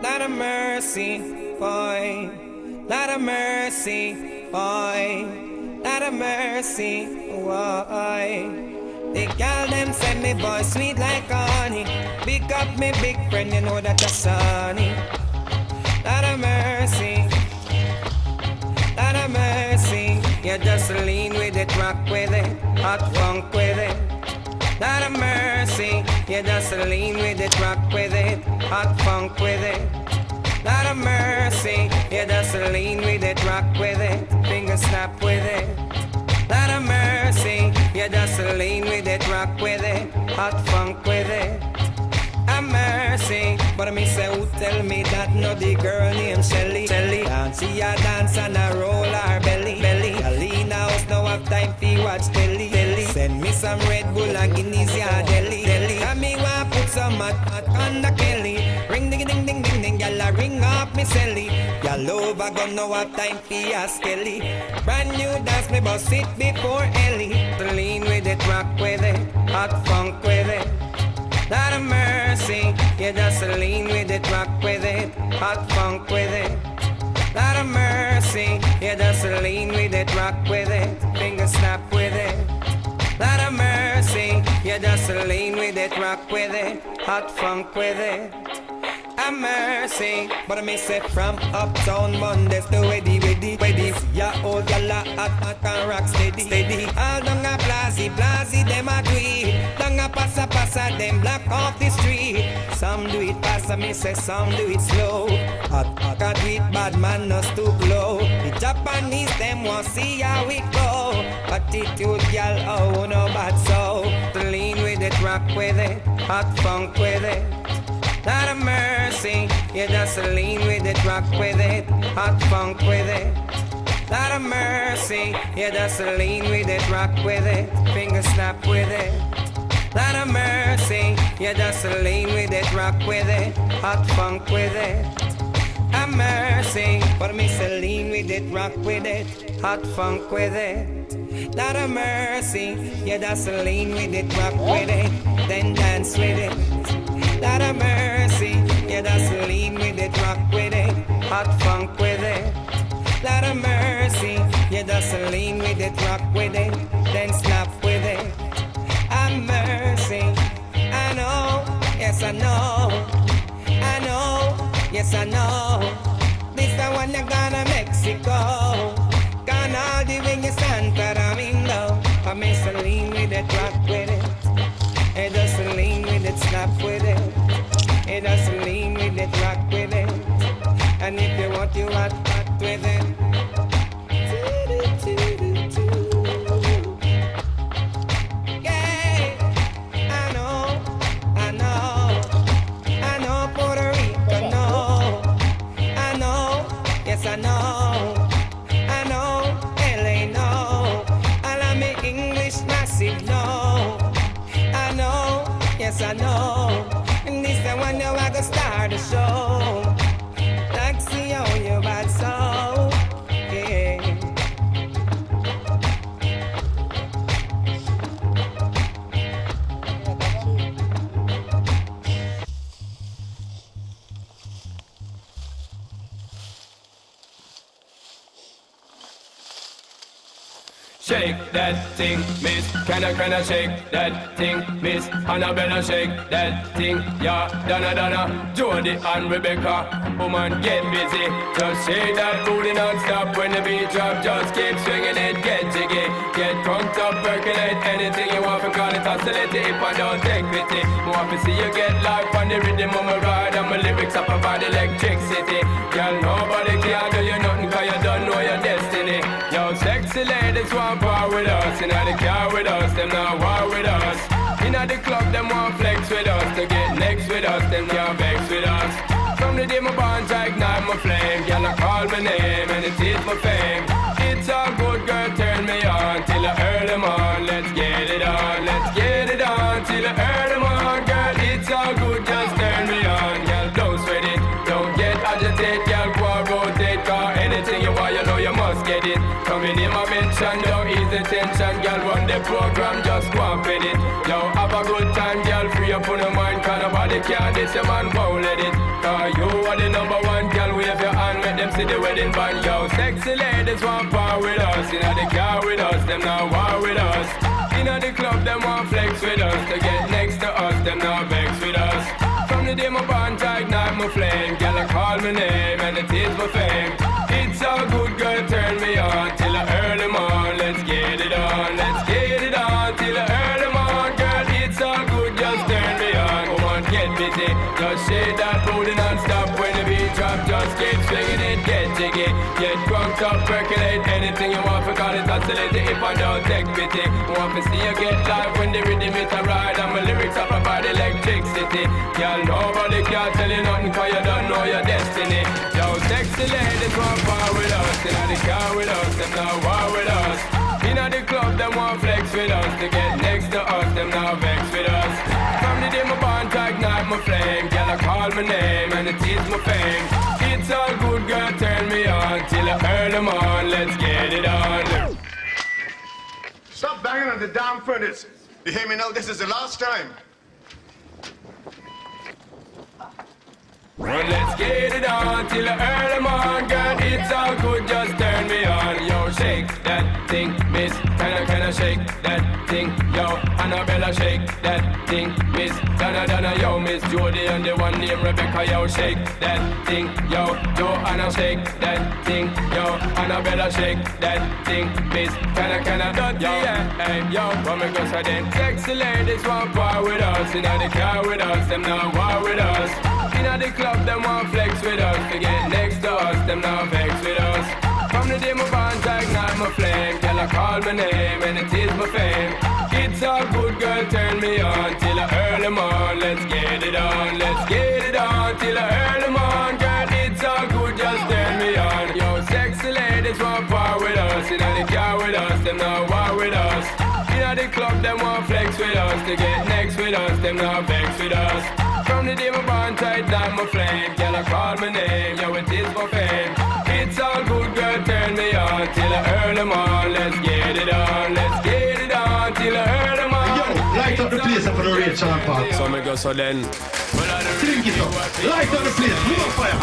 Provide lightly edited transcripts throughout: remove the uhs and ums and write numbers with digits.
Lot of mercy, boy. Lot of mercy, boy. Lot of mercy, boy. The girl them send me voice sweet like honey. Pick up me big friend, you know that that's sunny. Lot of mercy, lot of mercy. You just lean with it, rock with it, hot funk with it. Lot of mercy, you just lean with it, rock with it, hot funk with it. Lot of mercy, you just lean with it, rock with it, finger snap with it. Lot of mercy, you just lean with it, rock with it, hot funk with it. A mercy, but me say who tell me that no the girl named Shelly. Dance, she a dance and a roll her belly. A lean house now have time fi watch telly. Send me some Red Bull and Guinness ya deli. And me want put some hot on the Kelly. Ring ding ding ding ding ding, y'all ring up me celly. Y'all over gon' know have time fi a skelly. Brand new dance me bust it before Ellie. Lean with it, rock with it, hot funk with it. Lot of mercy, you just lean with it, rock with it, hot funk with it. Lot of mercy, you just lean with it, rock with it, finger snap with it. Lot of mercy, you just lean with it, rock with it, hot funk with it. A mercy, but I miss it from uptown Mondays to weddy. Ya old gala hot and rock steady. All down a blazy, them a do it. Down a passa, them block off the street. Some do it fast, I miss it, some do it slow. Hot can't do it, bad man no too blow. The Japanese, them want see how it go. Attitude, y'all, oh no bad so. To lean with it, rock with it, hot funk with it. Lot of mercy, you just lean with it, rock with it, hot funk with it. Lot of mercy, you just lean with it, rock with it, finger snap with it. Lot of mercy, you just lean with it, rock with it, hot funk with it. A mercy, but me say lean with it, rock with it, hot funk with it. Lot of mercy, you just lean with it, rock with it, then dance with it. Lot of mercy, you just lean with it, rock with it, hot funk with it. Lot of mercy, you just lean with it, rock with it, then snap with it. A mercy, I know, yes I know, I know, yes I know. This the one you gonna Mexico, gone all the way to Santo Domingo. I miss a lean with it, rock with it. It doesn't lean with it, snap with it. It doesn't lean with it, rock with it. And if you want, you hot with it. Yeah, I know Puerto Rico, I know, yes I know LA, no. All of me English massive, no. I know, yes I know. And this the one you are gonna start the show. Like see how you bad so, yeah. Shake that thing, miss. Can I shake that thing, miss? Annabella shake that thing, yeah. Donna, Jody and Rebecca. Woman, get busy. Just shake that booty non-stop when the beat drop. Just keep swinging it, get jiggy. Get crunked up, percolate anything you want to call it oscillate. If I don't take pity, want to see you get life on the rhythm of my ride. And my lyrics up about electricity. Girl, nobody can do you nothing cause you don't know your destiny. Yo, sexy ladies want part with us. Inna the car with us, them not war with us. Inna the club, them want flex with us. To get next with us, them can't vex with us. From the day my bonds, I ignite my flame. Girl, I call my name and it is my fame. It's all good, girl, turn me on till I earn them on. Let's get it on, let's get it on till I earn them on. Girl, it's all good, just turn me on. Girl, don't sweat it, don't get agitated. Girl, go and rotate, cause anything you want, you know you must get it. Coming in my mention, don't ease the tension. Girl, run the program, just go and fit it. Yo, have a good time, girl, free up on your mind. Cause nobody can this, your man won't let it. Cause Cause you are the number one girl. Wave your hand, make them see the wedding band. Yo, sexy ladies want power with us. Inna the car with us, them not war with us. Inna the club, them want flex with us. To get next to us, them not vex with us. From the day my bond to ignite my flame. Girl, I call my name and it is my fame. It's all good, girl, turn me on till I early morn. Let's get it on, let's get it on till I early morn. Girl, it's all good, just turn me on. Come on, get busy, just shake that booty non-stop. When the beat drop, just keep swinging it, get jiggy. Get drunk up, percolate anything you want. For call it oscillate if I don't take pity. Want to see you get live when the rhythm is a ride. And my lyrics up about electricity. Girl, nobody can tell you nothing cause you don't know your destiny. Yo, sexy ladies want power with us. Inna the car with us, them not war with us. Inna the club, them want flex with us. To get next to us, them not vex with us. From the day my bond to ignite my flame. Girl, I call my name and it is my fame. It's all good, girl, turn me on till I earn them on. Let's get it on. Stop banging on the damn furnace. You hear me now? This is the last time. Well, let's get it on till I earn them on. Girl, it's all good, just turn me on. Yo, shake that thing, miss. Can I shake that thing? Yo, Annabella, shake that thing, miss. Donna, yo, Miss Jody and the one named Rebecca. Yo, shake that thing, yo. Joanna, shake that thing, yo. Annabella, shake that thing, miss. Can I, yo, hey, yo. What me go say then? Sexy ladies want power with us. Inna the car with us, them not war with us. Inna the club, them want flex with us. To get next to us, them not vex with us. From the day my bond to ignite my flame. Girl, I call my name and it is my fame. It's all good, girl, turn me on till I earn them on. Let's get it on, let's get it on till I earn them on. Girl, it's all good, just turn me on. Yo, sexy ladies want power with us. Inna the car with us, them not war with us. Inna the club, them want flex with us. To get next with us, them not vex with us. From the day my bond tight down my flame. Girl, I call my name, yo, it is my fame. It's all good, girl, turn me on till I earn them on. Let's get it on, let's get it on till I earn them on. Yo, light up the place up on the rate, Sean Paul. So me go so then. Drink it up, light up the place, more fire.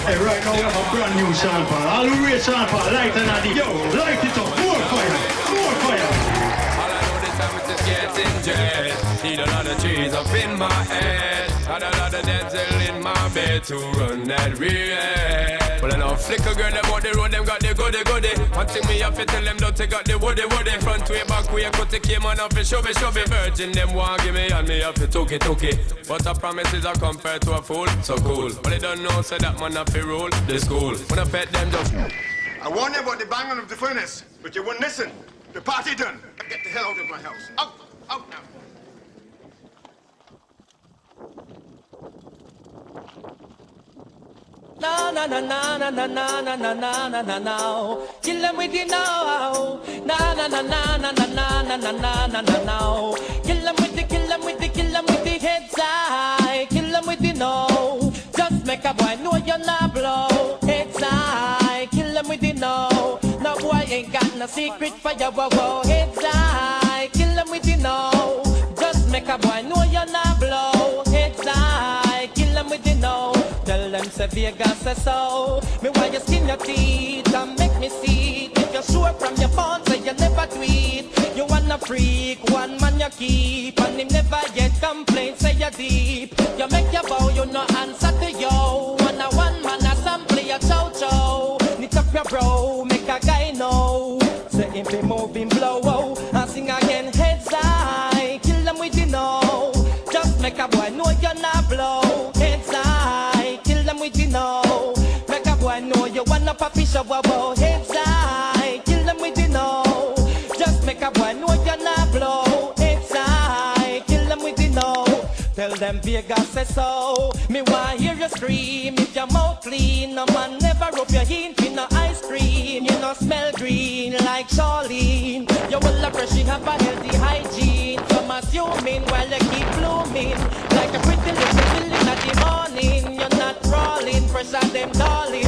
Hey, right now we have a brand new Sean Paul. All the rate, Sean Paul, light and addy. Yo, light it up, more fire, more fire. All I know this time is just getting jet. Need a lot of trees up in my head. Had a lot of dental in my bed to run that real. Well, I know flicker girl, them out the road, them got the goody. One thing me have to tell them, don't take out the woody. Front way, back way, cut the came on off the shove. Virgin, them want give me and me have to took it. But I promises are compared to a fool, so cool. But they don't know, say that man have to rule the school. When I pet them, just... I warned you about the banging of the furnace, but you wouldn't listen. The party done. Get the hell out of my house. Out now. No. Kill them with the no. No. Kill them with the heads high. Kill them with the no. Just make a boy know you're not blow. Heads high. Kill them with the no. No boy ain't got no secret for your wow. Heads high. Kill them with the no. Just make a boy know you're not blow. Heads high. Kill them with the no. Tell them say Vegas say so. Me why you skin your teeth and make me see it. If you're sure from your phone say you never tweet. You wanna freak, one man you keep. And him never yet complain, say you're deep. You make your bow, you no answer to yo. And a one man a sample your chow. Knit up your bro, make a guy know. Say him be moving blow. And sing again heads high. Kill them with the no. Just make a boy know you're not blow. Heads high. Kill them with the no. Make a boy know you wanna puppy show. Heads high. Kill them with the no. Just make a boy know you're not blow. Heads high. Kill them with the no. Tell them Vegas say so. Me want hear you scream if your mouth clean. No man never rub your hint with no ice cream. You no smell green like Charlene. You will brush you have a healthy hygiene. Some assuming while you keep blooming like a pretty little lily in the morning. You're not crawling, fresh as them darling.